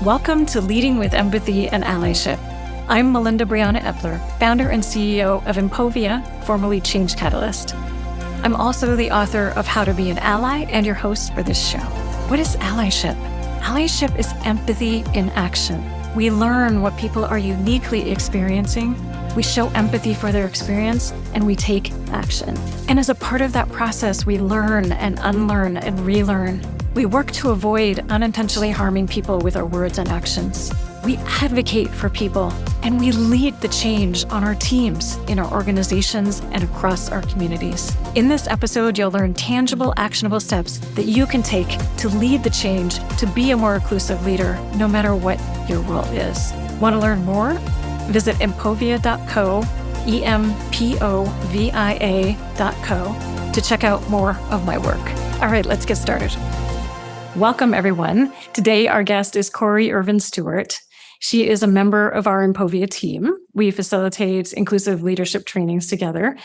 Welcome to Leading with Empathy and Allyship. I'm Melinda Epler, founder and CEO of Empovia, formerly Change Catalyst. I'm also the author of How to Be an Ally and your host for this show. What is allyship? Allyship is empathy in action. We learn what people are uniquely experiencing, we show empathy for their experience, and we take action. And as a part of that process, we learn and unlearn and relearn. We work to avoid unintentionally harming people with our words and actions. We advocate for people, and we lead the change on our teams, in our organizations, and across our communities. In this episode, you'll learn tangible, actionable steps that you can take to lead the change, to be a more inclusive leader, no matter what your role is. Want to learn more? Visit empovia.co, empovia.co, to check out more of my work. All right, let's get started. Welcome, everyone. Today, our guest is Cory Ervin-Stewart. She is a member of our Empovia team. We facilitate inclusive leadership trainings together.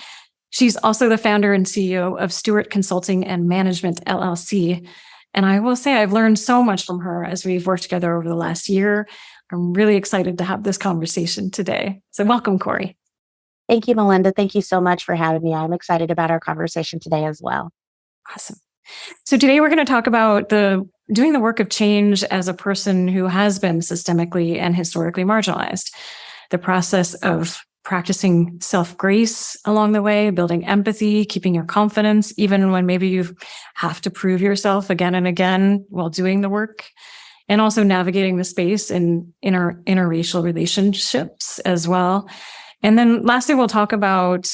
She's also the founder and CEO of Stewart Consulting and Management, LLC. And I will say I've learned so much from her as we've worked together over the last year. I'm really excited to have this conversation today. So welcome, Cory. Thank you, Melinda. Thank you so much for having me. I'm excited about our conversation today as well. Awesome. So today we're going to talk about doing the work of change as a person who has been systemically and historically marginalized. The process of practicing self-grace along the way, building empathy, keeping your confidence, even when maybe you have to prove yourself again and again while doing the work, and also navigating the space in interracial relationships as well. And then lastly, we'll talk about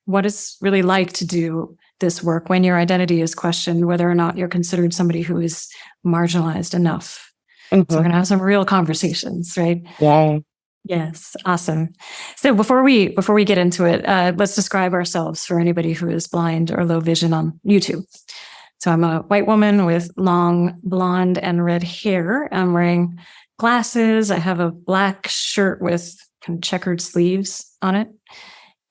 what it's really like to do this work when your identity is questioned, whether or not you're considered somebody who is marginalized enough. Mm-hmm. So we're going to have some real conversations, right? Yay. Yes. Awesome. So before we get into it, let's describe ourselves for anybody who is blind or low vision on YouTube. So I'm a white woman with long blonde and red hair. I'm wearing glasses. I have a black shirt with kind of checkered sleeves on it.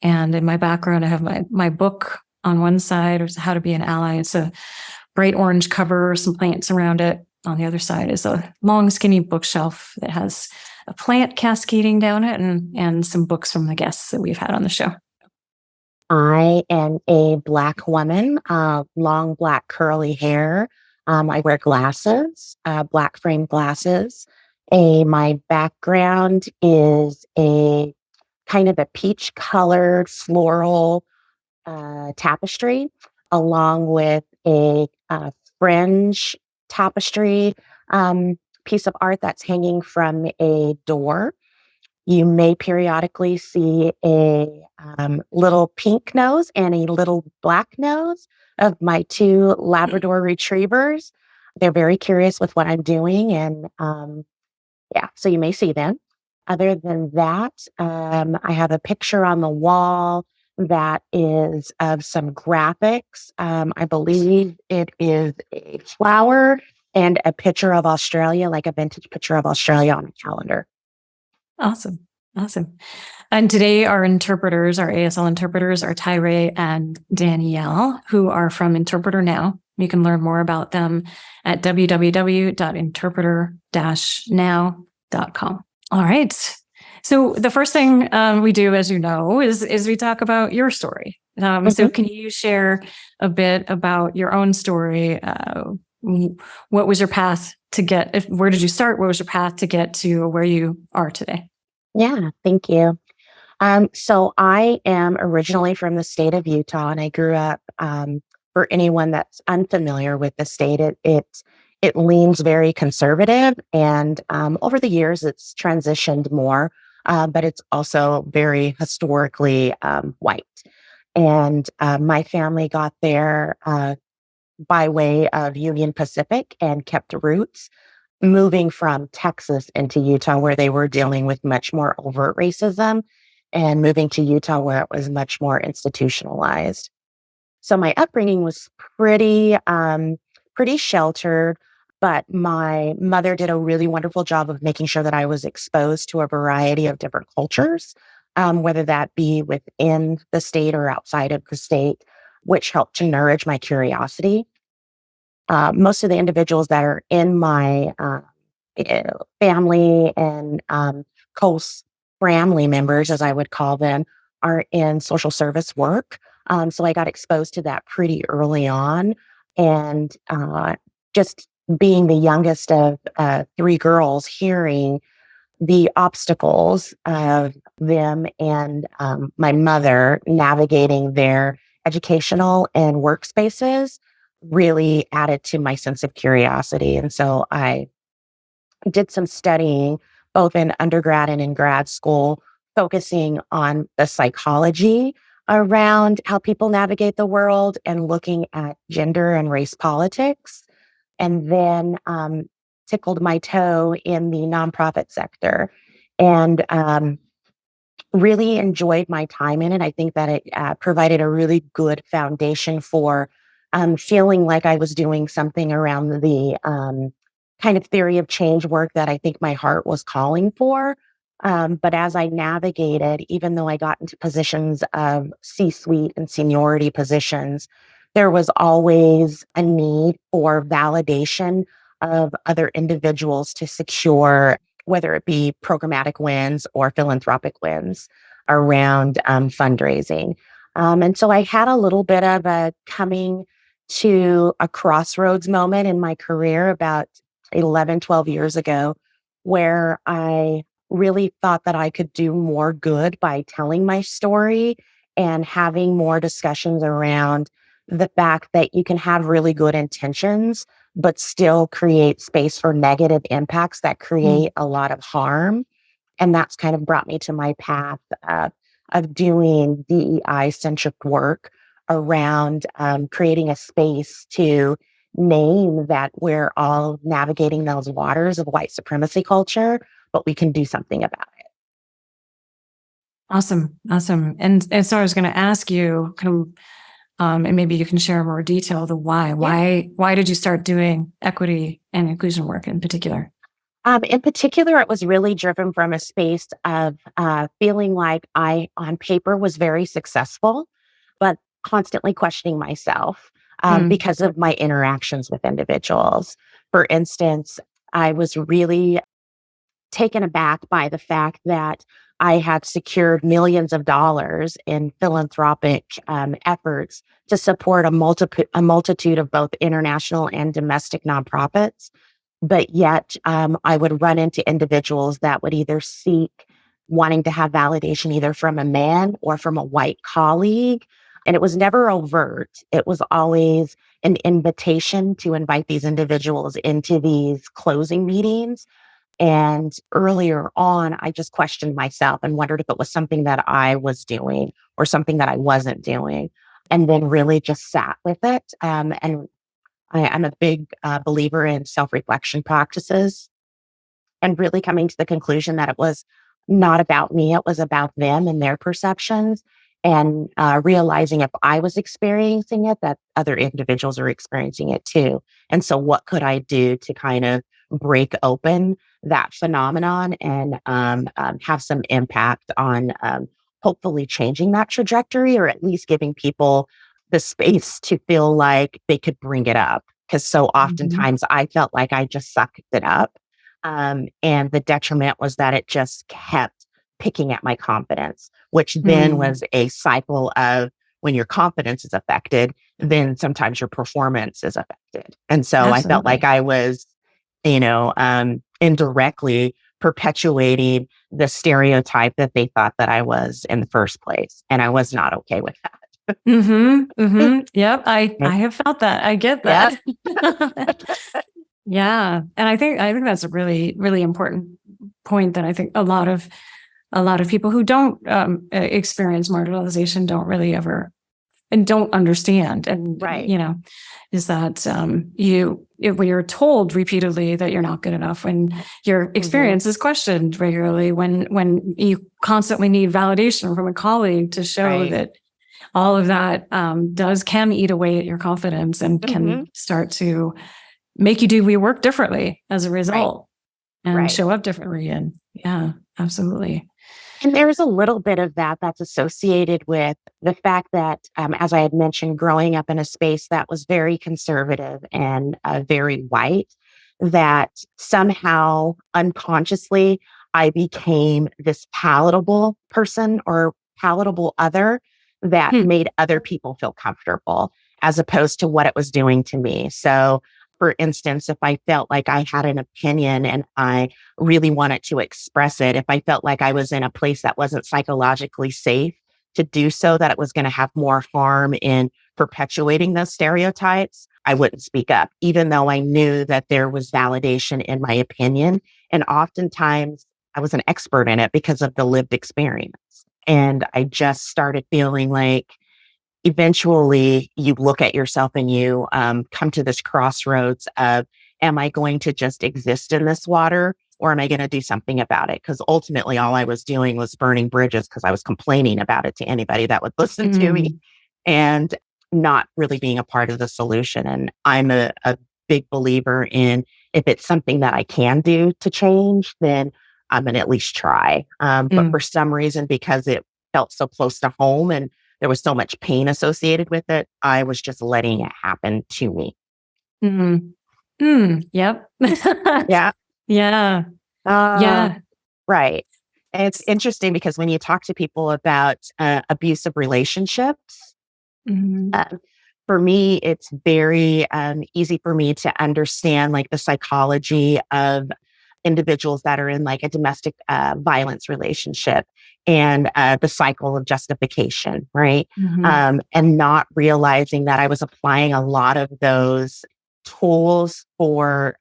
And in my background, I have my book on one side, or How to Be an Ally. It's a bright orange cover, some plants around it. On the other side is a long, skinny bookshelf that has a plant cascading down it and some books from the guests that we've had on the show. I am a Black woman, long black curly hair. I wear glasses, black frame glasses. My background is a kind of a peach colored floral tapestry, along with a fringe tapestry piece of art that's hanging from a door. You may periodically see a little pink nose and a little black nose of my two Labrador retrievers. They're very curious with what I'm doing, and so you may see them. Other than that, I have a picture on the wall that is of some graphics. I believe it is a flower and a picture of Australia, like a vintage picture of Australia on a calendar. Awesome. And today our ASL interpreters are Tyre and Danielle, who are from Interpreter Now. You can learn more about them at www.interpreter-now.com. All right. So the first thing we do, as you know, is we talk about your story. So can you share a bit about your own story? What was your path to where did you start? What was your path to get to where you are today? Yeah, thank you. So I am originally from the state of Utah, and I grew up, for anyone that's unfamiliar with the state, it leans very conservative, and over the years it's transitioned more, but it's also very historically white. And my family got there by way of Union Pacific and kept roots, moving from Texas into Utah, where they were dealing with much more overt racism, and moving to Utah, where it was much more institutionalized. So my upbringing was pretty sheltered, but my mother did a really wonderful job of making sure that I was exposed to a variety of different cultures, whether that be within the state or outside of the state, which helped to nourish my curiosity. Most of the individuals that are in my family and close family members, as I would call them, are in social service work. So I got exposed to that pretty early on. And just being the youngest of three girls, hearing the obstacles of them and my mother navigating their educational and workspaces really added to my sense of curiosity. And so I did some studying both in undergrad and in grad school, focusing on the psychology around how people navigate the world and looking at gender and race politics. And then tickled my toe in the nonprofit sector and really enjoyed my time in it. I think that it provided a really good foundation for feeling like I was doing something around the kind of theory of change work that I think my heart was calling for. But as I navigated, even though I got into positions of C-suite and seniority positions, there was always a need for validation of other individuals to secure whether it be programmatic wins or philanthropic wins around fundraising. And so I had a little bit of a coming to a crossroads moment in my career about 11, 12 years ago, where I really thought that I could do more good by telling my story and having more discussions around the fact that you can have really good intentions but still create space for negative impacts that create a lot of harm. And that's kind of brought me to my path of doing DEI-centric work around creating a space to name that we're all navigating those waters of white supremacy culture, but we can do something about it. Awesome. Awesome. And so I was going to ask you kind of, and maybe you can share more detail the why. Yeah. Why did you start doing equity and inclusion work in particular? In particular, it was really driven from a space of feeling like I, on paper, was very successful, but constantly questioning myself because of my interactions with individuals. For instance, I was really taken aback by the fact that I had secured millions of dollars in philanthropic efforts to support a multitude of both international and domestic nonprofits. But yet, I would run into individuals that would either seek wanting to have validation either from a man or from a white colleague. And it was never overt. It was always an invitation to invite these individuals into these closing meetings. And earlier on, I just questioned myself and wondered if it was something that I was doing or something that I wasn't doing. And then really just sat with it. And I'm a big believer in self-reflection practices and really coming to the conclusion that it was not about me, it was about them and their perceptions, and realizing if I was experiencing it, that other individuals are experiencing it too. And so what could I do to kind of break open that phenomenon and have some impact on hopefully changing that trajectory, or at least giving people the space to feel like they could bring it up. Because so oftentimes I felt like I just sucked it up. And the detriment was that it just kept picking at my confidence, which then was a cycle of when your confidence is affected, then sometimes your performance is affected. And so I felt like I was, indirectly perpetuating the stereotype that they thought that I was in the first place. And I was not okay with that. Yep. I have felt that. I get that. Yeah. And I think that's a really, really important point that I think a lot of people who don't experience marginalization don't really ever and don't understand. And, is that when you're told repeatedly that you're not good enough, when your experience is questioned regularly, when you constantly need validation from a colleague to show that all of that can eat away at your confidence and can start to make you do your work differently as a result and show up differently. And yeah, absolutely. And there's a little bit of that that's associated with the fact that, as I had mentioned, growing up in a space that was very conservative and very white, that somehow unconsciously I became this palatable person or palatable other that Hmm. made other people feel comfortable as opposed to what it was doing to me. So, for instance, if I felt like I had an opinion and I really wanted to express it, if I felt like I was in a place that wasn't psychologically safe to do so, that it was going to have more harm in perpetuating those stereotypes, I wouldn't speak up, even though I knew that there was validation in my opinion. And oftentimes I was an expert in it because of the lived experience. And I just started feeling like eventually you look at yourself and you come to this crossroads of, am I going to just exist in this water or am I going to do something about it? Because ultimately all I was doing was burning bridges because I was complaining about it to anybody that would listen to me Mm. and not really being a part of the solution. And I'm a big believer in, if it's something that I can do to change, then I'm going to at least try. But for Mm. some reason, because it felt so close to home and there was so much pain associated with it, I was just letting it happen to me. Mm. Mm. Yep. Yeah. Yeah. Uh, Yeah. right. And it's interesting because when you talk to people about abusive relationships, Mm. uh, for me, it's very easy for me to understand like the psychology of individuals that are in like a domestic violence relationship and the cycle of justification, right? Mhm. And not realizing that I was applying a lot of those tools for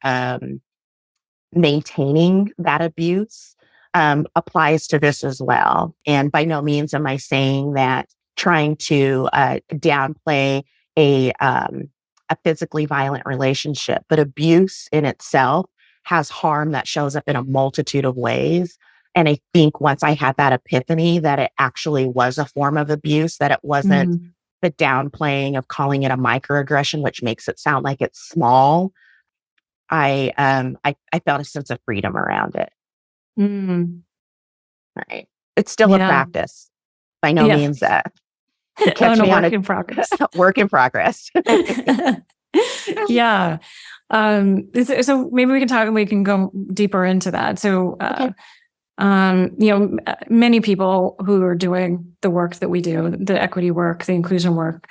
maintaining that abuse applies to this as well. And by no means am I saying that trying to downplay a physically violent relationship, but abuse in itself has harm that shows up in a multitude of ways. And I think once I had that epiphany that it actually was a form of abuse, that it wasn't Mm. the downplaying of calling it a microaggression, which makes it sound like it's small. I felt a sense of freedom around it. Mm. Right. It's still a Yeah. practice. By no Yeah. means you Oh, catch no, me on work a in progress. work in progress. Yeah. So maybe we can talk and we can go deeper into that. So, Okay. many people who are doing the work that we do, the equity work, the inclusion work,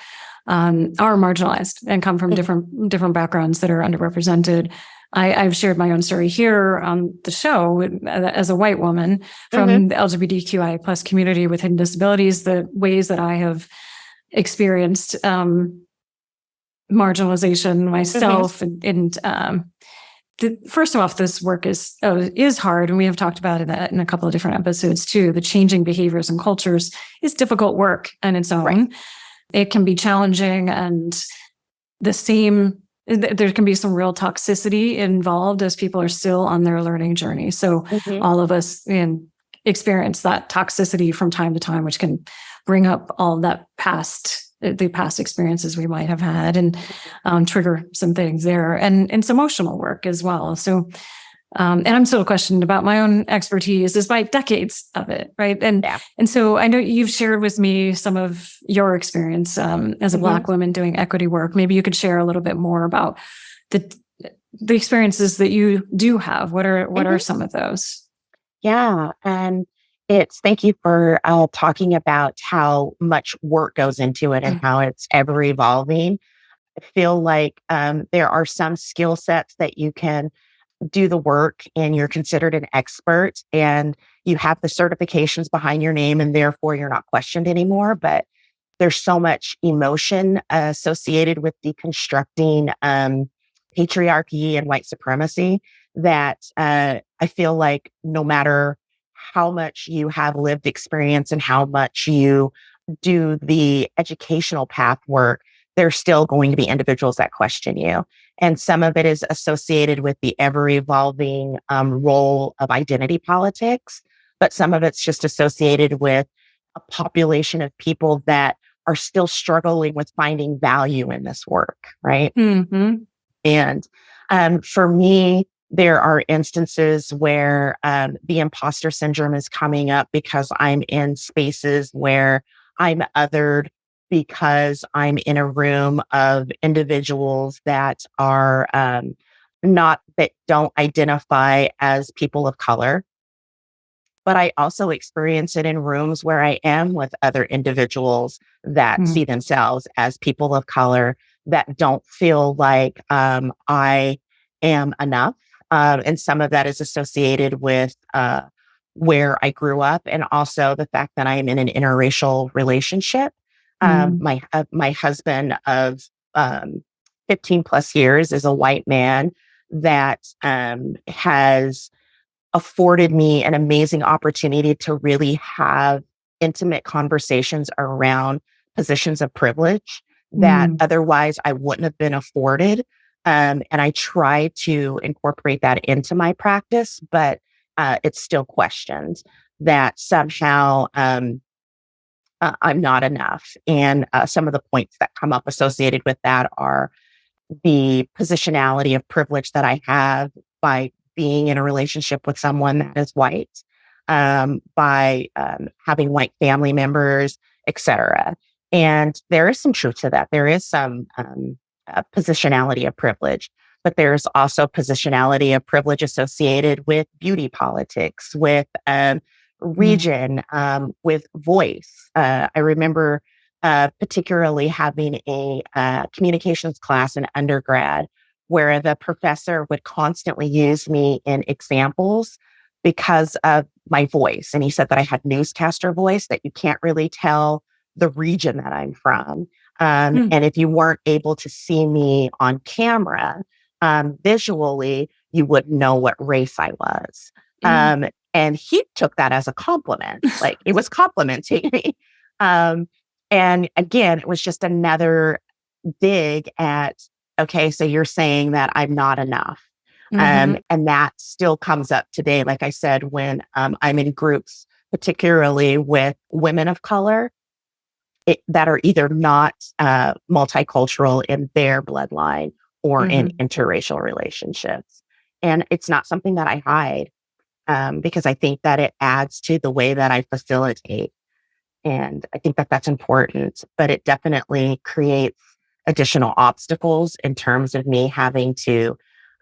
are marginalized and come from Mhm. different backgrounds that are underrepresented. I've shared my own story here on the show as a white woman Mhm. from the LGBTQI plus community with hidden disabilities, the ways that I have experienced marginalization Mhm. myself, first off, this work is hard, and we have talked about it in a couple of different episodes too. The changing behaviors and cultures is difficult work on its Right. own. It can be challenging, and there can be some real toxicity involved as people are still on their learning journey. So Mhm. all of us experience that toxicity from time to time, which can bring up all that the past experiences we might have had and trigger some things there, and some emotional work as well. So and I'm still questioned about my own expertise despite decades of it, right? Yeah. And so I know you've shared with me some of your experience as a Mhm. Black woman doing equity work. Maybe you could share a little bit more about the the experiences that you do have. What are Mhm. some of those? Yeah. And thank you for talking about how much work goes into it and how it's ever evolving. I feel like there are some skill sets that you can do the work and you're considered an expert and you have the certifications behind your name and therefore you're not questioned anymore. But there's so much emotion associated with deconstructing patriarchy and white supremacy that I feel like no matter how much you have lived experience and how much you do the educational path work, there's still going to be individuals that question you. And some of it is associated with the ever evolving role of identity politics, but some of it's just associated with a population of people that are still struggling with finding value in this work, right? Mm-hmm. And for me, there are instances where the imposter syndrome is coming up because I'm in spaces where I'm othered because I'm in a room of individuals that are not that don't identify as people of color, but I also experience it in rooms where I am with other individuals that see themselves as people of color that don't feel like I am enough. And some of that is associated with where I grew up, and also the fact that I am in an interracial relationship. My husband of 15 plus years is a white man that has afforded me an amazing opportunity to really have intimate conversations around positions of privilege that otherwise I wouldn't have been afforded. And I try to incorporate that into my practice, but it's still questioned that somehow I'm not enough. And some of the points that come up associated with that are the positionality of privilege that I have by being in a relationship with someone that is white, by having white family members, etc. And there is some truth to that. There is some positionality of privilege, but there's also positionality of privilege associated with beauty politics, with region, with voice. I remember particularly having a communications class in undergrad where the professor would constantly use me in examples because of my voice. And he said that I had newscaster voice, that you can't really tell the region that I'm from. And if you weren't able to see me on camera, visually, you wouldn't know what race I was. And he took that as a compliment, like it was complimenting me. And again, it was just another dig at, okay, so you're saying that I'm not enough. And that still comes up today. Like I said, when I'm in groups, particularly with women of color that are either not multicultural in their bloodline or in interracial relationships. And it's not something that I hide because I think that it adds to the way that I facilitate. And I think that that's important, but it definitely creates additional obstacles in terms of me having to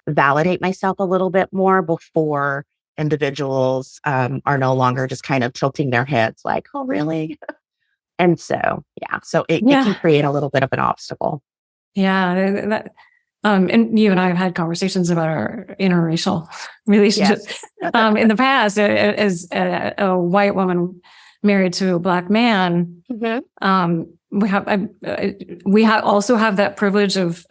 validate myself a little bit more before individuals are no longer just kind of tilting their heads like, oh, really? And so, so it can create a little bit of an obstacle. Yeah. And you and I have had conversations about our interracial relationships in the past. As a white woman married to a Black man, we also have that privilege of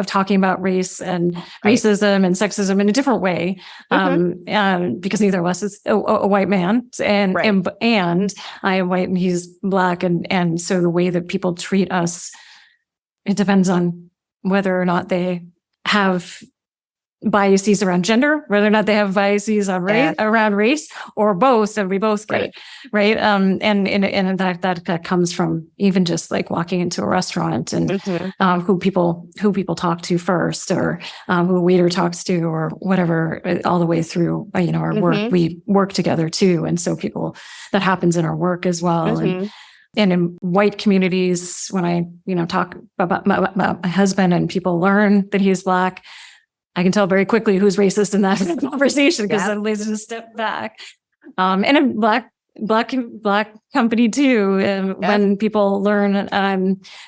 talking about race and racism and sexism in a different way, because neither of us is a white man, and I am white and he's Black, and so the way that people treat us, it depends on whether or not they have biases around gender, whether or not they have biases on around race, or both, and we both get it, right? And that comes from even just like walking into a restaurant and who people talk to first, or who a waiter talks to, or whatever, all the way through our work. We work together too, and so that happens in our work as well. And in white communities, when I talk about my husband and people learn that he's Black, I can tell very quickly who's racist in that conversation, because I'm lazy to step back. And in Black company too, when people learn,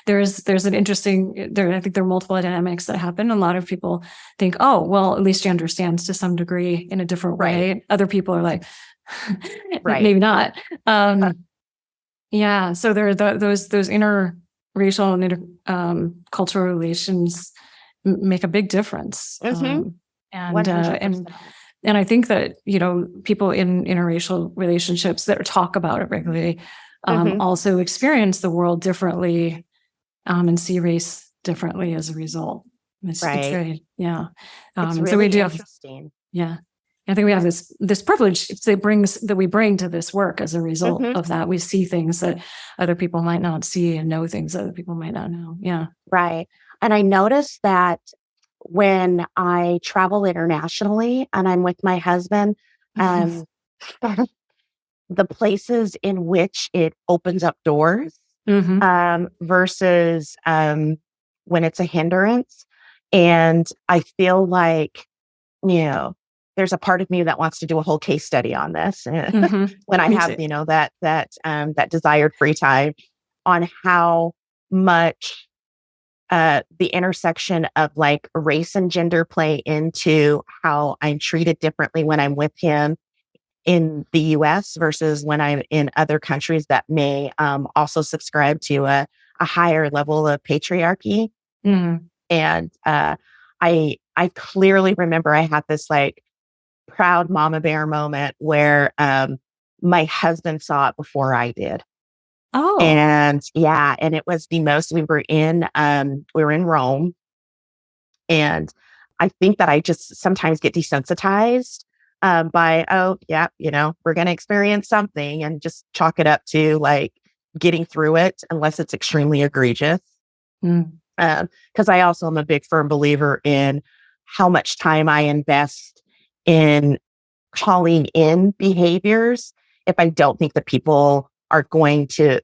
there's an interesting, I think there are multiple dynamics that happen. A lot of people think, oh, well, at least she understands to some degree in a different way. Other people are like, maybe not. So there are those interracial and cultural relations make a big difference. And I think that, people in interracial relationships that talk about it regularly also experience the world differently, and see race differently as a result. It's very, It's really so we do interesting. I think we have this privilege that we bring to this work as a result of that. We see things that other people might not see, and know things that other people might not know. Yeah. Right. And I noticed that when I travel internationally and I'm with my husband, the places in which it opens up doors versus when it's a hindrance. And I feel like, there's a part of me that wants to do a whole case study on this when I Me have, too. that desired free time on how much the intersection of like race and gender play into how I'm treated differently when I'm with him in the US versus when I'm in other countries that may also subscribe to a higher level of patriarchy. Mhm. And I clearly remember I had this like proud mama bear moment where my husband saw it before I did. Oh. And yeah, and it was the most we were in Rome. And I think that I just sometimes get desensitized by, oh, yeah, we're going to experience something and just chalk it up to like getting through it unless it's extremely egregious. Mm. Because I also am a big firm believer in how much time I invest in calling in behaviors if I don't think that people are going to,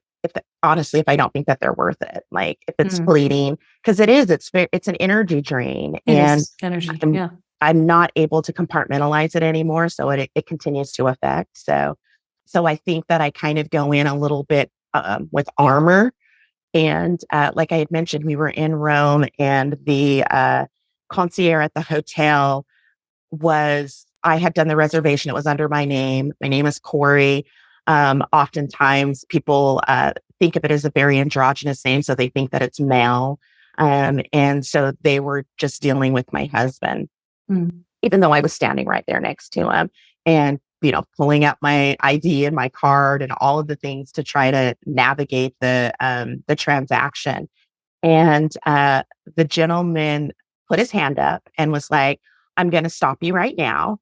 honestly, if I don't think that they're worth it, like if it's Mm. fleeting, because it's an energy drain, It and is energy. I'm, Yeah. I'm not able to compartmentalize it anymore. So it continues to affect. So I think that I kind of go in a little bit with armor. And like I had mentioned, we were in Rome, and the concierge at the hotel I had done the reservation. It was under my name. My name is Cory. Oftentimes people think of it as a very androgynous name, so they think that it's male. And so they were just dealing with my husband, Mm. even though I was standing right there next to him and, pulling out my ID and my card and all of the things to try to navigate the transaction. And the gentleman put his hand up and was like, I'm going to stop you right now.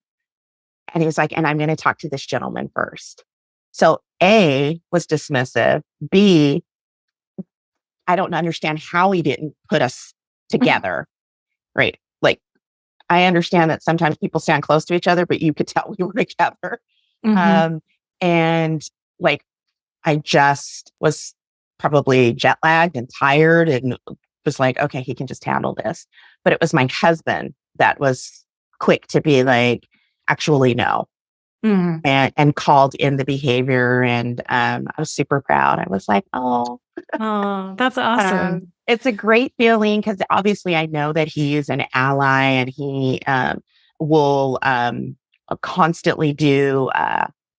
And he was like, and I'm going to talk to this gentleman first. So A was dismissive. B, I don't understand how he didn't put us together. Right. Like, I understand that sometimes people stand close to each other, but you could tell we were together. Mm-hmm. And like, I just was probably jet lagged and tired and was like, okay, he can just handle this. But it was my husband that was quick to be like, actually, no. Mm-hmm. And called in the behavior. And I was super proud. I was like, oh, Oh, that's awesome. it's a great feeling because obviously I know that he is an ally and he will constantly do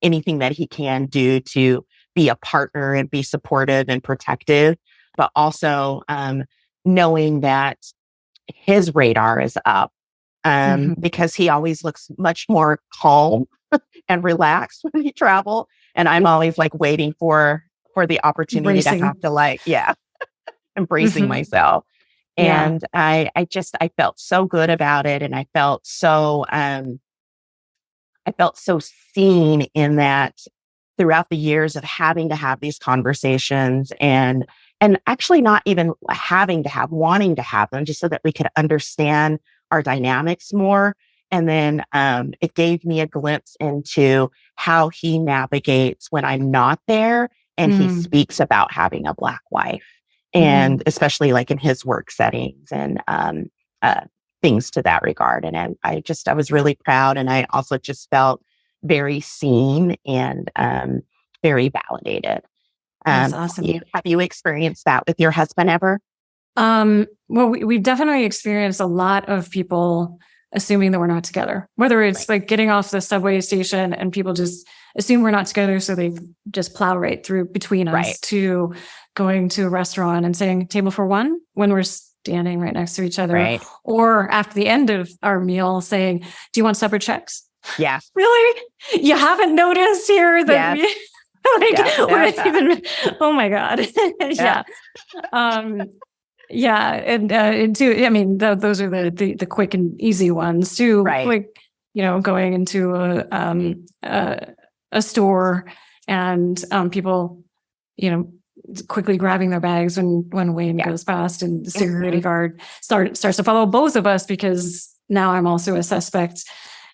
anything that he can do to be a partner and be supportive and protective, but also knowing that his radar is up Mm-hmm. because he always looks much more calm and relaxed when he travel. And I'm always like waiting for the opportunity to have Bracing. to like, yeah, embracing Mm-hmm. myself. Yeah. And I felt so good about it. And I felt so seen in that throughout the years of having to have these conversations and actually not even having to have, wanting to have them just so that we could understand our dynamics more. And then it gave me a glimpse into how he navigates when I'm not there and he Mm-hmm. speaks about having a Black wife Mm-hmm. and especially like in his work settings and uh, things to that regard. And I was really proud. And I also just felt very seen and very validated. That's Have awesome. you experienced that with your husband ever? Well, we've definitely experienced a lot of people assuming that we're not together, whether it's Right. like getting off the subway station and people just assume we're not together. So they just plow right through between us Right. to going to a restaurant and saying table for one when we're standing right next to each other, Right. or after the end of our meal saying, do you want separate checks? Yes. Really? You haven't noticed here that Yes. like, Yeah. we're Yeah. even, oh my God. Yeah. Yeah. Um, yeah, and too, I mean, those are the quick and easy ones too. Right. Like, going into a store and people, quickly grabbing their bags when Wayne Yeah. goes past, and the security guard starts to follow both of us because now I'm also a suspect.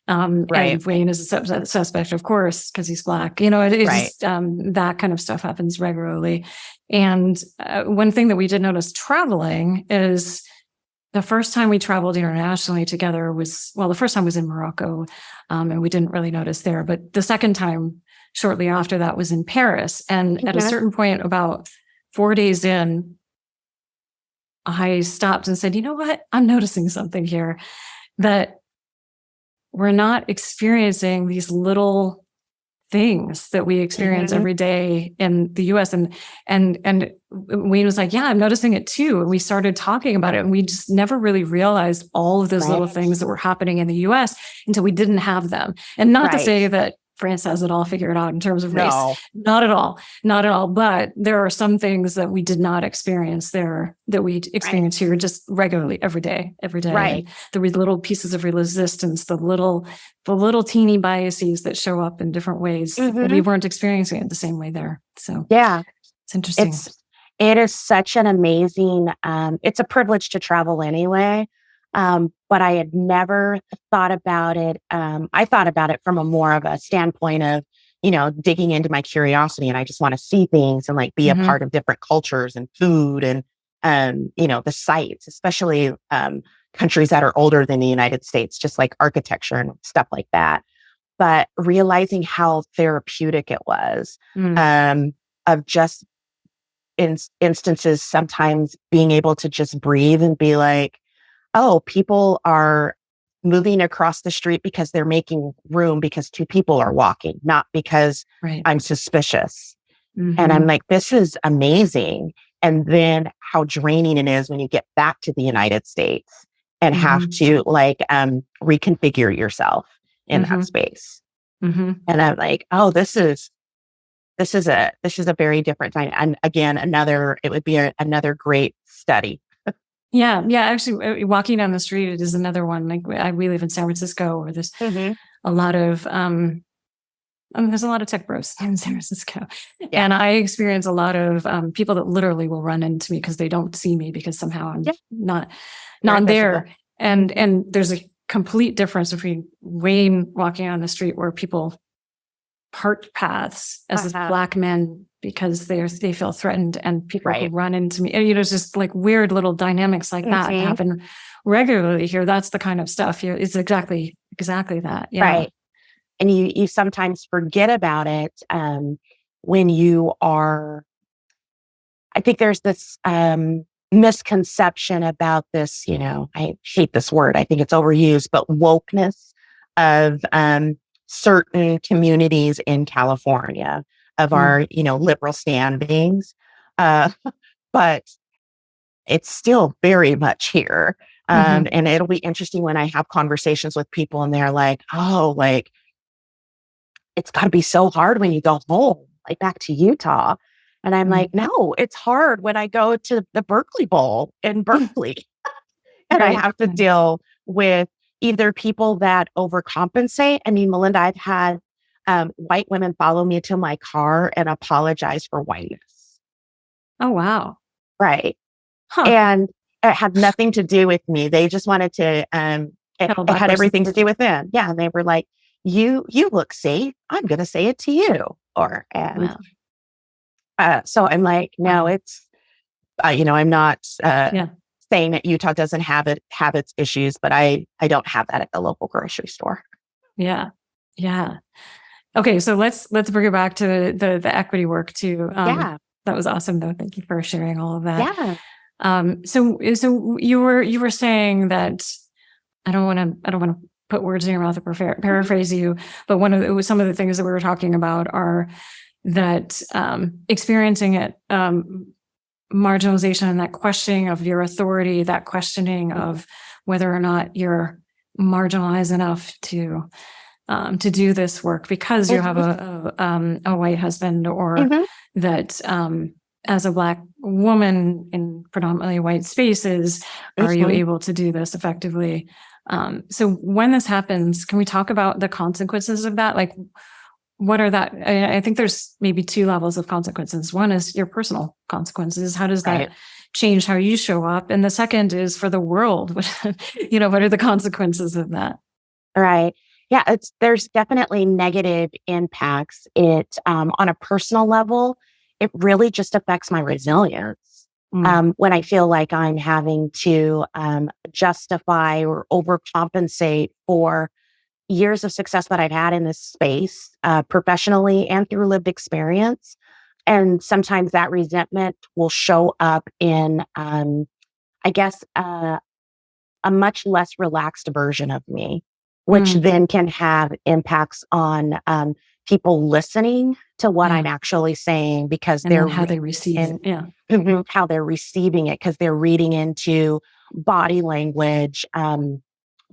Right. And Wayne is a suspect, of course, because he's Black. It Right. just that kind of stuff happens regularly. And one thing that we did notice traveling is the first time we traveled internationally together was, well, the first time was in Morocco, and we didn't really notice there. But the second time, shortly after that, was in Paris. And at a certain point, about 4 days in, I stopped and said, you know what? I'm noticing something here, that we're not experiencing these little things that we experience every day in the US. And Wayne was like, yeah, I'm noticing it too. And we started talking about it, and we just never really realized all of those little things that were happening in the US until we didn't have them. And not to say that France has it all figured out in terms of race. Not at all. Not at all. But there are some things that we did not experience there that we experience here just regularly every day. Right. And the little pieces of resistance, the little teeny biases that show up in different ways. We weren't experiencing it the same way there. So yeah, it's interesting. It is such an amazing, it's a privilege to travel anyway. But I had never thought about it. I thought about it from a more of a standpoint of, digging into my curiosity, and I just want to see things and like be a part of different cultures and food and, the sites, especially, countries that are older than the United States, just like architecture and stuff like that. But realizing how therapeutic it was, of just instances, sometimes being able to just breathe and be like, oh, people are moving across the street because they're making room because two people are walking, not because I'm suspicious. And I'm like, this is amazing. And then how draining it is when you get back to the United States and have to reconfigure yourself in that space. And I'm like, oh, this is a very different time. And again, it would be another great study. Yeah. Actually, walking down the street, it is another one. Like we live in San Francisco, where there's a lot of there's a lot of tech bros in San Francisco, and I experience a lot of people that literally will run into me because they don't see me because somehow I'm not there. And there's a complete difference between Wayne walking on the street where people part paths as Black men because they feel threatened, and people who run into me. And, it's just like weird little dynamics like that happen regularly here. That's the kind of stuff here. It's exactly that. Yeah. Right. And you sometimes forget about it when you are, I think there's this misconception about this, I hate this word. I think it's overused, but wokeness of certain communities in California of our, liberal standings. But it's still very much here. And it'll be interesting when I have conversations with people and they're like, oh, like, it's got to be so hard when you go home, like back to Utah. And I'm like, no, it's hard when I go to the Berkeley Bowl in Berkeley. And I have to deal with either people that overcompensate. I mean, Melinda, I've had white women follow me to my car and apologize for whiteness. Oh, wow. Right. And it had nothing to do with me. They just wanted to, it had everything to do with them. Yeah. And they were like, you look safe. I'm going to say it to you. So I'm like, no, it's, I'm not saying that Utah doesn't have its issues, but I don't have that at the local grocery store. Yeah. Okay. So let's bring it back to the equity work too. That was awesome though. Thank you for sharing all of that. Yeah. So you were saying that I don't want to put words in your mouth or paraphrase you, but some of the things that we were talking about are that experiencing it, marginalization and that questioning of your authority, that questioning of whether or not you're marginalized enough to do this work because you have a white husband, or that as a Black woman in predominantly white spaces, are you able to do this effectively? So when this happens, can we talk about the consequences of that? Like, what are that? I think there's maybe two levels of consequences. One is your personal consequences. How does that change how you show up? And the second is for the world. What are the consequences of that? Right. Yeah. There's definitely negative impacts. It, on a personal level, it really just affects my resilience. when I feel like I'm having to justify or overcompensate for years of success that I've had in this space, professionally and through lived experience. And sometimes that resentment will show up in, I guess, a much less relaxed version of me, which then can have impacts on people listening to what I'm actually saying because and then how they receive it. Yeah. How they're receiving it because they're reading into body language,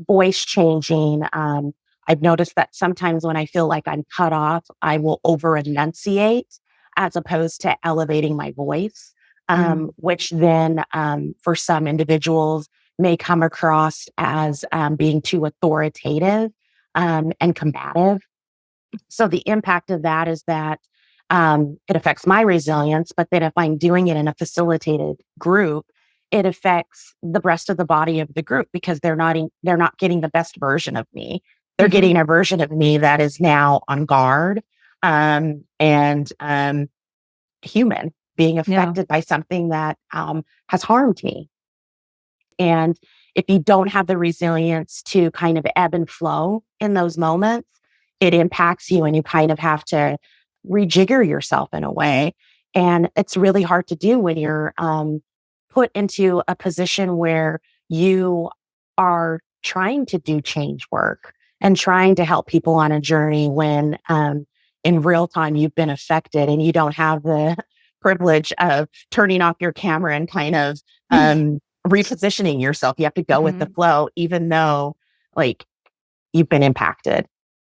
voice changing. I've noticed that sometimes when I feel like I'm cut off, I will over enunciate as opposed to elevating my voice, which then for some individuals may come across as being too authoritative and combative. So the impact of that is that it affects my resilience, but then if I'm doing it in a facilitated group, it affects the rest of the body of the group because they're not getting the best version of me. They're getting a version of me that is now on guard and human, being affected by something that has harmed me. And if you don't have the resilience to kind of ebb and flow in those moments, it impacts you and you kind of have to rejigger yourself in a way. And it's really hard to do when you're put into a position where you are trying to do change work and trying to help people on a journey when in real time you've been affected and you don't have the privilege of turning off your camera and kind of repositioning yourself. You have to go with the flow, even though like you've been impacted.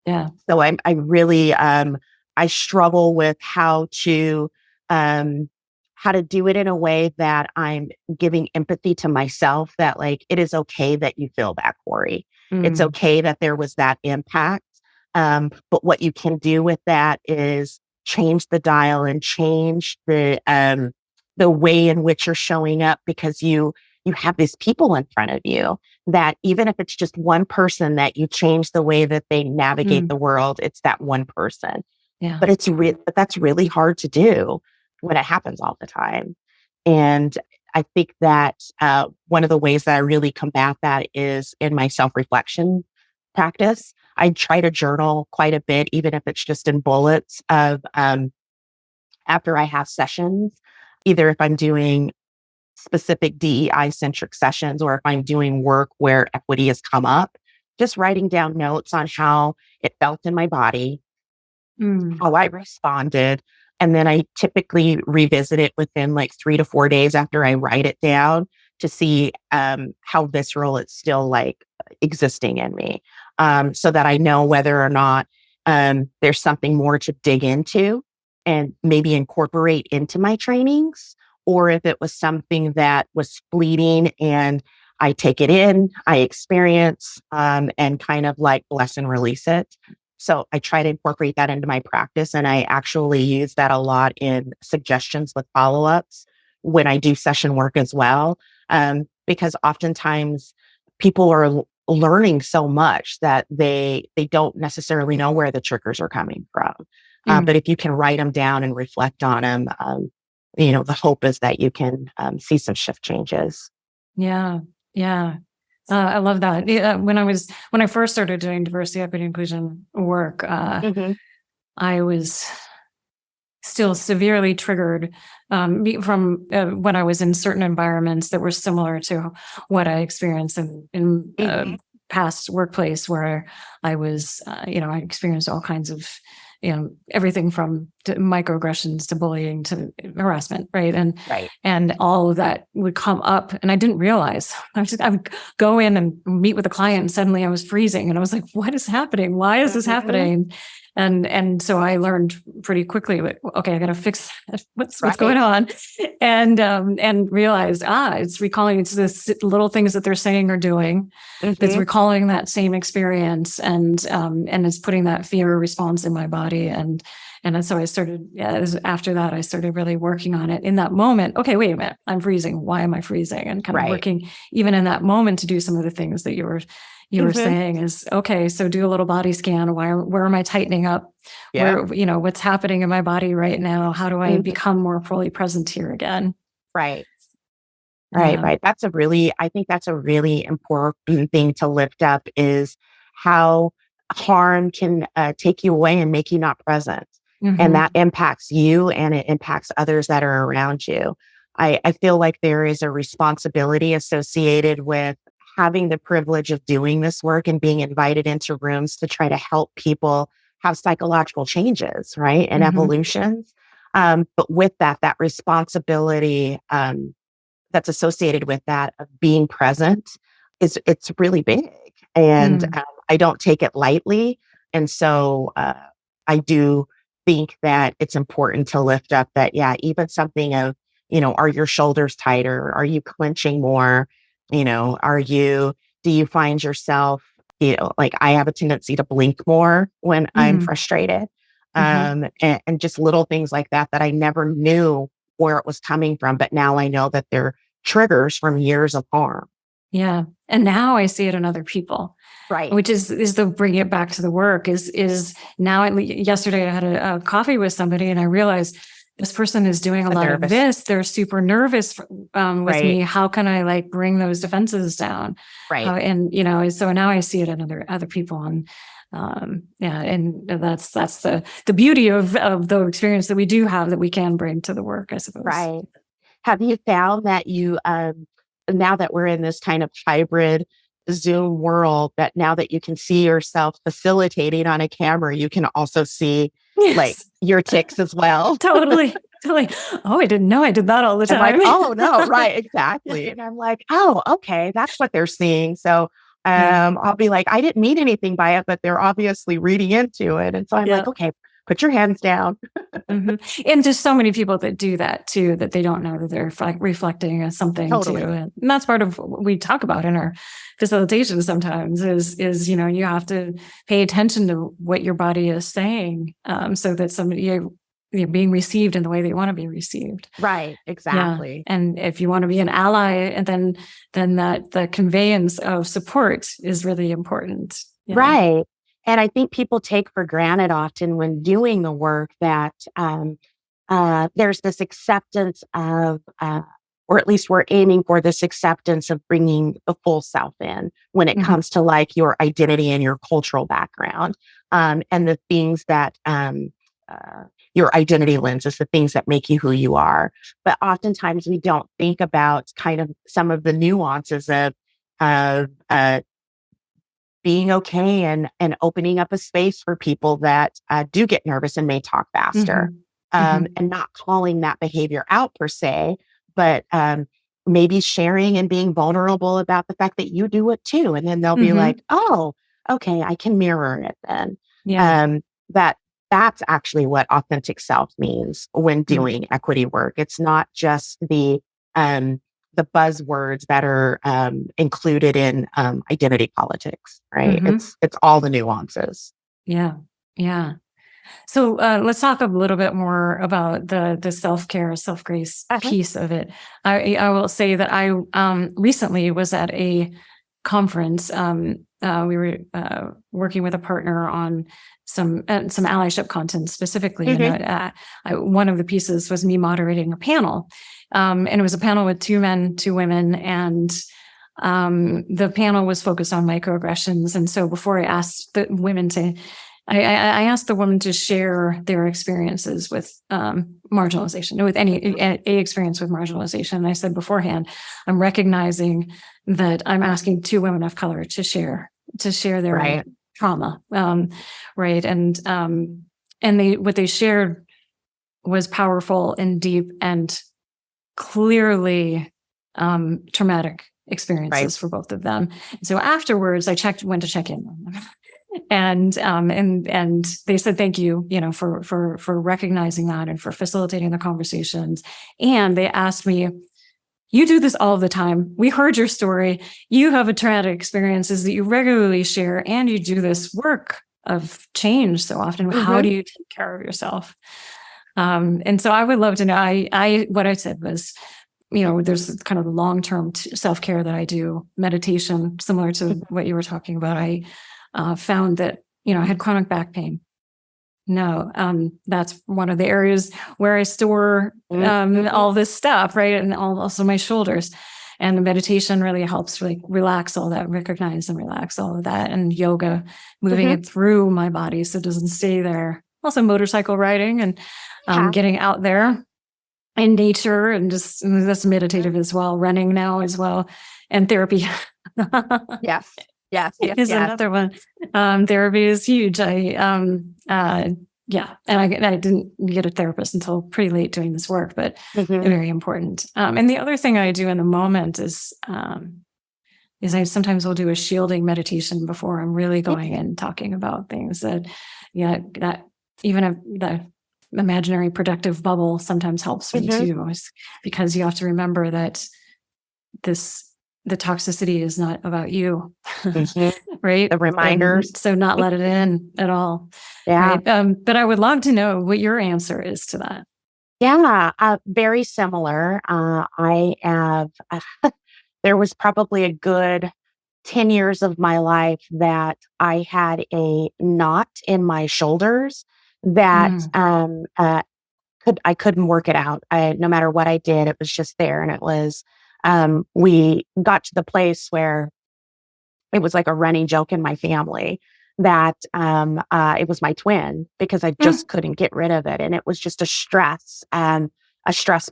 Yeah. So I really, I struggle with how to do it in a way that I'm giving empathy to myself that like, it is okay that you feel that, Cory. It's okay that there was that impact. But what you can do with that is change the dial and change the way in which you're showing up because you have these people in front of you that even if it's just one person that you change the way that they navigate the world, it's that one person. Yeah. But but that's really hard to do when it happens all the time. And I think that one of the ways that I really combat that is in my self-reflection practice. I try to journal quite a bit, even if it's just in bullets of after I have sessions, either if I'm doing specific DEI centric sessions or if I'm doing work where equity has come up, just writing down notes on how it felt in my body, how I responded. And then I typically revisit it within like 3 to 4 days after I write it down to see how visceral it's still like existing in me, so that I know whether or not there's something more to dig into and maybe incorporate into my trainings, or if it was something that was fleeting and I take it in, I experience, and kind of like bless and release it. So I try to incorporate that into my practice. And I actually use that a lot in suggestions with follow-ups when I do session work as well. Because oftentimes people are learning so much that they don't necessarily know where the triggers are coming from. But if you can write them down and reflect on them, the hope is that you can see some shift changes. Yeah. Yeah. I love that. When I first started doing diversity, equity, inclusion work, I was still severely triggered from when I was in certain environments that were similar to what I experienced in past workplace where I was, I experienced all kinds of, everything from microaggressions to bullying to harassment, right? And all of that would come up, and I didn't realize. I would go in and meet with a client, and suddenly I was freezing, and I was like, "What is happening? Why is this happening?" And so I learned pretty quickly, like, okay, I got to fix what's going on, and realize it's recalling it's the little things that they're saying or doing. It's recalling that same experience, and it's putting that fear response in my body, and so I started. After that, I started really working on it in that moment. Okay, wait a minute, I'm freezing. Why am I freezing? And kind of working even in that moment to do some of the things that you were saying is, okay, so do a little body scan. Where am I tightening up? Where, what's happening in my body right now? How do I become more fully present here again? Right. Right, Yeah. right. I think that's a really important thing to lift up is how harm can take you away and make you not present. And that Hmm. impacts you and it impacts others that are around you. I feel like there is a responsibility associated with having the privilege of doing this work and being invited into rooms to try to help people have psychological changes, right? And Hmm. evolutions. But with that responsibility, that's associated with that of being present it's really big and Mm. I don't take it lightly. And so I do think that it's important to lift up that, yeah, even something of, are your shoulders tighter? Are you clenching more? Do you find yourself, like I have a tendency to blink more when I'm Mm. frustrated. Hmm. And just little things like that I never knew where it was coming from. But now I know that they're triggers from years of harm. Yeah. And now I see it in other people, Right. which is the bring it back to the work is now. Yesterday I had a coffee with somebody and I realized this person is doing a lot of Nervous. this. They're super nervous with Right. me. How can I like bring those defenses down? Right. So now I see it in other people. And yeah, and that's the beauty of the experience that we do have that we can bring to the work, I suppose. Right. Have you found that now that we're in this kind of hybrid Zoom world, that now that you can see yourself facilitating on a camera, you can also see like Yes. your tics as well? Totally. Totally. Oh, I didn't know I did that all the I'm like, time. oh no, right, exactly. And I'm like, oh, okay, that's what they're seeing. So Yeah. I'll be like, I didn't mean anything by it, but they're obviously reading into it. And so I'm Yeah. like, okay, put your hands down. Hmm. And just so many people that do that too, that they don't know that they're reflecting as something too. Totally. And that's part of what we talk about in our facilitation sometimes is, you have to pay attention to what your body is saying, so that you're being received in the way that you want to be received. Right, Yeah. exactly. And if you want to be an ally, and then that the conveyance of support is really important. Yeah. Right. And I think people take for granted often when doing the work that there's this acceptance of, or at least we're aiming for this acceptance of bringing the full self in when it Mhm. comes to like your identity and your cultural background, and the things that your identity lens is the things that make you who you are. But oftentimes we don't think about kind of some of the nuances of being okay and opening up a space for people that do get nervous and may talk faster, Mhm. Mhm. and not calling that behavior out per se, but maybe sharing and being vulnerable about the fact that you do it too. And then they'll be like, Mhm. oh, okay, I can mirror it then. Yeah. Um, that that's actually what authentic self means when Mm. doing equity work. It's not just um, the buzzwords that are included in identity politics, right? Mhm. It's all the nuances. Yeah. Yeah. So let's talk a little bit more about the self-care, self-grace Uh-huh. piece of it. I will say that I recently was at a conference. We were working with a partner on some allyship content specifically, and Hmm. one of the pieces was me moderating a panel, and it was a panel with 2 men, 2 women, and the panel was focused on microaggressions. And so before I asked the women to I asked the women to share their experiences with marginalization, with any experience with marginalization. And I said beforehand, I'm recognizing that I'm asking 2 women of color to share their Right. trauma, right? And what they shared was powerful and deep and clearly traumatic Right. experiences for both of them. So afterwards, went to check in on them. And they said thank you, for recognizing that and for facilitating the conversations. And they asked me, you do this all the time. We heard your story. You have a traumatic experiences that you regularly share, and you do this work of change so often. How Hmm. do you take care of yourself? And so I would love to know. What I said was, there's kind of long-term self-care that I do, meditation, similar to what you were talking about. I found that, I had chronic back pain. No, that's one of the areas where I store Hmm. all this stuff, right? And also my shoulders. And the meditation really helps relax all that, recognize and relax all of that. And yoga, moving it through my body so it doesn't stay there. Also motorcycle riding and getting out there in nature, and just that's meditative as well. Running now as well, and therapy. Yes. Is another one. Therapy is huge. And I didn't get a therapist until pretty late doing this work, but very important. And the other thing I do in the moment is I sometimes will do a shielding meditation before I'm really going in talking about things that even the imaginary productive bubble sometimes helps me too, because you have to remember that the toxicity is not about you, right? The reminders. So not let it in at all. Yeah. Right? But I would love to know what your answer is to that. Yeah, very similar. I have, there was probably a good 10 years of my life that I had a knot in my shoulders that I couldn't work it out. No matter what I did, it was just there. And it was, we got to the place where it was like a running joke in my family that it was my twin, because I just couldn't get rid of it. And it was just a stress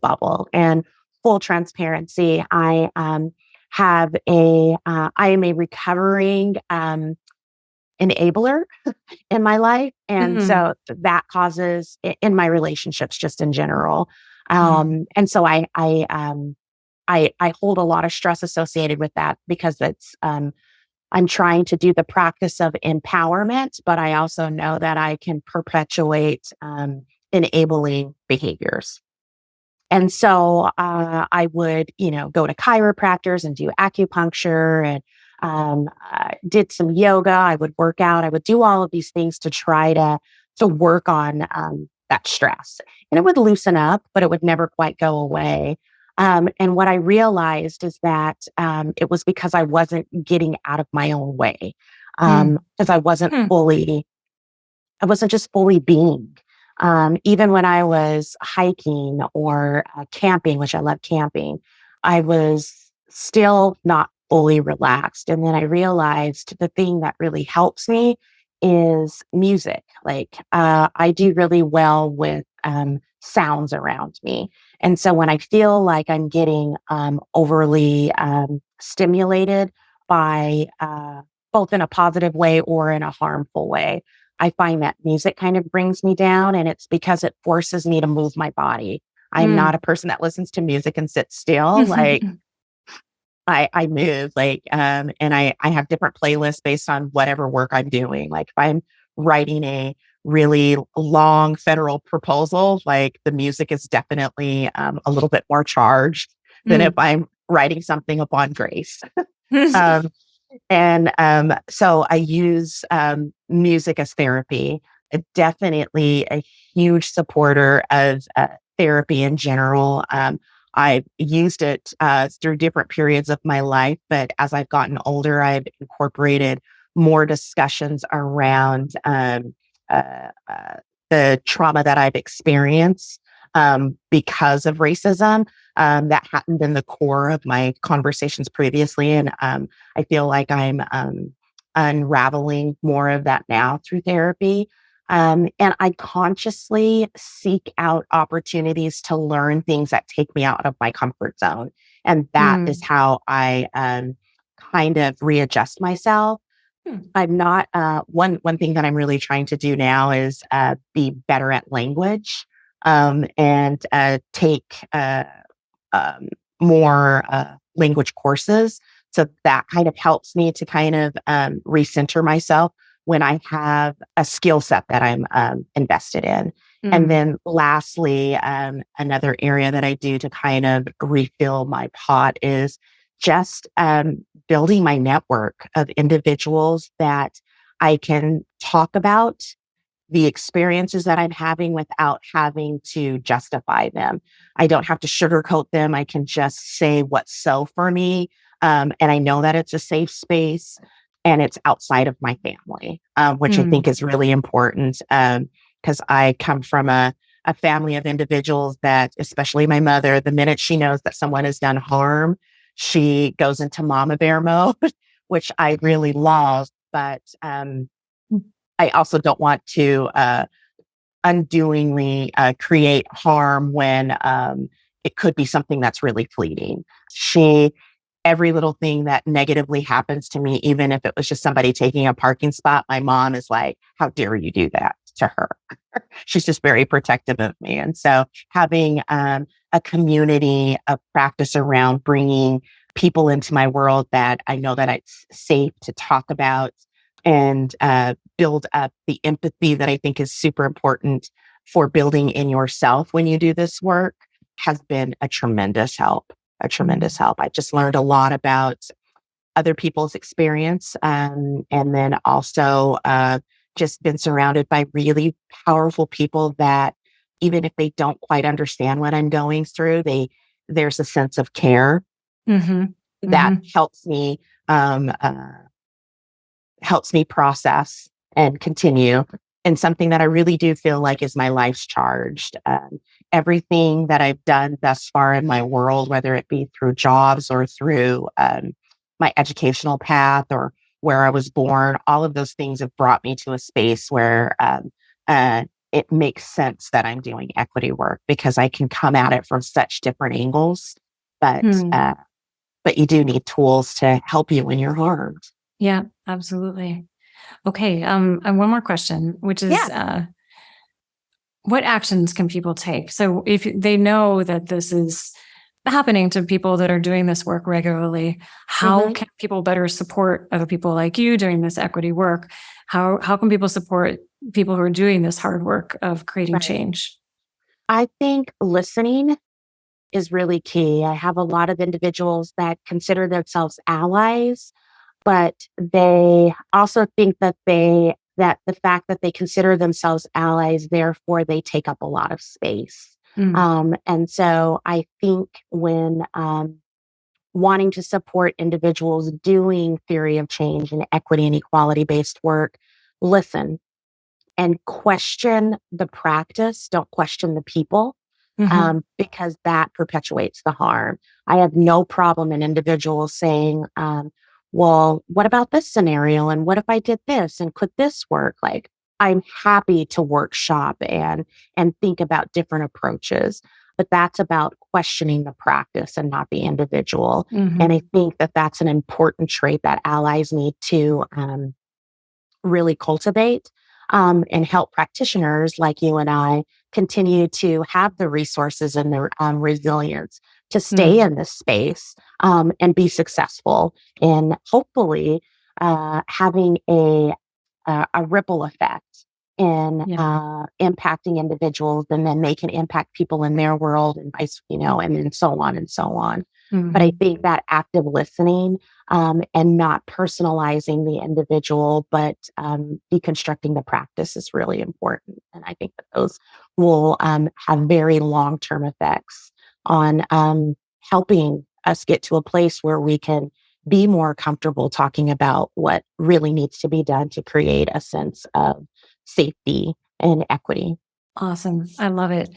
bubble. And full transparency, I am a recovering enabler in my life. And so that causes in my relationships, just in general. And so I hold a lot of stress associated with that, because it's, I'm trying to do the practice of empowerment, but I also know that I can perpetuate enabling behaviors. And so I would, go to chiropractors and do acupuncture, and did some yoga. I would work out. I would do all of these things to try to work on that stress. And it would loosen up, but it would never quite go away. And what I realized is that it was because I wasn't getting out of my own way, because I wasn't just fully being. Even when I was hiking or camping, which I love camping, I was still not fully relaxed. And then I realized the thing that really helps me is music. Like I do really well with sounds around me. And so when I feel like I'm getting overly stimulated by both in a positive way or in a harmful way, I find that music kind of brings me down, and it's because it forces me to move my body. I'm not a person that listens to music and sits still. Like I move, and I have different playlists based on whatever work I'm doing. Like if I'm writing a really long federal proposal, like the music is definitely a little bit more charged than if I'm writing something upon grace. So I use music as therapy. Definitely a huge supporter of therapy in general. I've used it through different periods of my life, but as I've gotten older, I've incorporated more discussions around the trauma that I've experienced because of racism. That hadn't been the core of my conversations previously. And I feel like I'm unraveling more of that now through therapy. And I consciously seek out opportunities to learn things that take me out of my comfort zone. And that is how I kind of readjust myself. I'm not, one thing that I'm really trying to do now is be better at language and take more language courses. So that kind of helps me to kind of recenter myself when I have a skill set that I'm invested in. And then lastly, another area that I do to kind of refill my pot is just building my network of individuals that I can talk about the experiences that I'm having without having to justify them. I don't have to sugarcoat them. I can just say what's so for me. And I know that it's a safe space and it's outside of my family, which I think is really important because I come from a family of individuals that, especially my mother, the minute she knows that someone has done harm, she goes into mama bear mode, which I really love. But I also don't want to undoingly create harm when it could be something that's really fleeting. Every little thing that negatively happens to me, even if it was just somebody taking a parking spot, my mom is like, how dare you do that to her? She's just very protective of me. And so having a community of practice around bringing people into my world that I know that it's safe to talk about and build up the empathy that I think is super important for building in yourself when you do this work has been a tremendous help. I just learned a lot about other people's experience, and then also just been surrounded by really powerful people that even if they don't quite understand what I'm going through, there's a sense of care that helps me process and continue. And something that I really do feel like is my life's charged. Everything that I've done thus far in my world, whether it be through jobs or through my educational path or where I was born, all of those things have brought me to a space where it makes sense that I'm doing equity work because I can come at it from such different angles. But you do need tools to help you when you're harmed. Yeah, absolutely. Okay. And one more question, which is, what actions can people take? So if they know that this is happening to people that are doing this work regularly, how can people better support other people like you doing this equity work? How can people support people who are doing this hard work of creating change? I think listening is really key. I have a lot of individuals that consider themselves allies, but they also think that the fact that they consider themselves allies, therefore they take up a lot of space. And so I think when wanting to support individuals doing theory of change and equity and equality-based work, listen and question the practice, don't question the people. Because that perpetuates the harm. I have no problem in individuals saying, well, what about this scenario? And what if I did this? And could this work? Like, I'm happy to workshop and think about different approaches, but that's about questioning the practice and not the individual. And I think that that's an important trait that allies need to really cultivate and help practitioners like you and I continue to have the resources and the resilience to stay in this space and be successful in hopefully having a ripple effect in impacting individuals, and then they can impact people in their world and and then so on and so on. But I think that active listening and not personalizing the individual, but deconstructing the practice is really important. And I think that those will have very long-term effects on helping us get to a place where we can be more comfortable talking about what really needs to be done to create a sense of safety and equity. Awesome. I love it.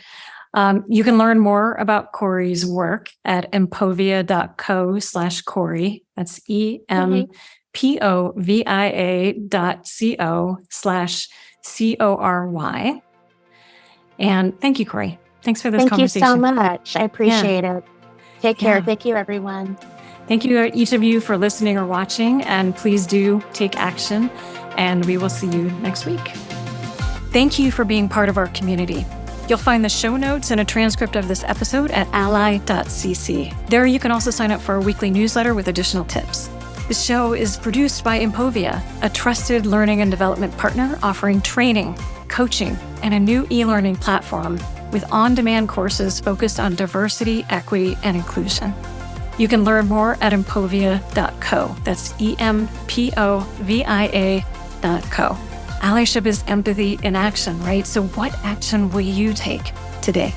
You can learn more about Cory's work at empovia.co/Cory. That's empovia.co/CORY. And thank you, Cory. Thanks for this conversation. Thank you so much. I appreciate it. Take care. Thank you, everyone. Thank you, each of you, for listening or watching. And please do take action. And we will see you next week. Thank you for being part of our community. You'll find the show notes and a transcript of this episode at ally.cc. There you can also sign up for our weekly newsletter with additional tips. The show is produced by Empovia, a trusted learning and development partner offering training, coaching, and a new e-learning platform with on-demand courses focused on diversity, equity, and inclusion. You can learn more at empovia.co. That's EMPOVIA.co. Allyship is empathy in action, right? So what action will you take today?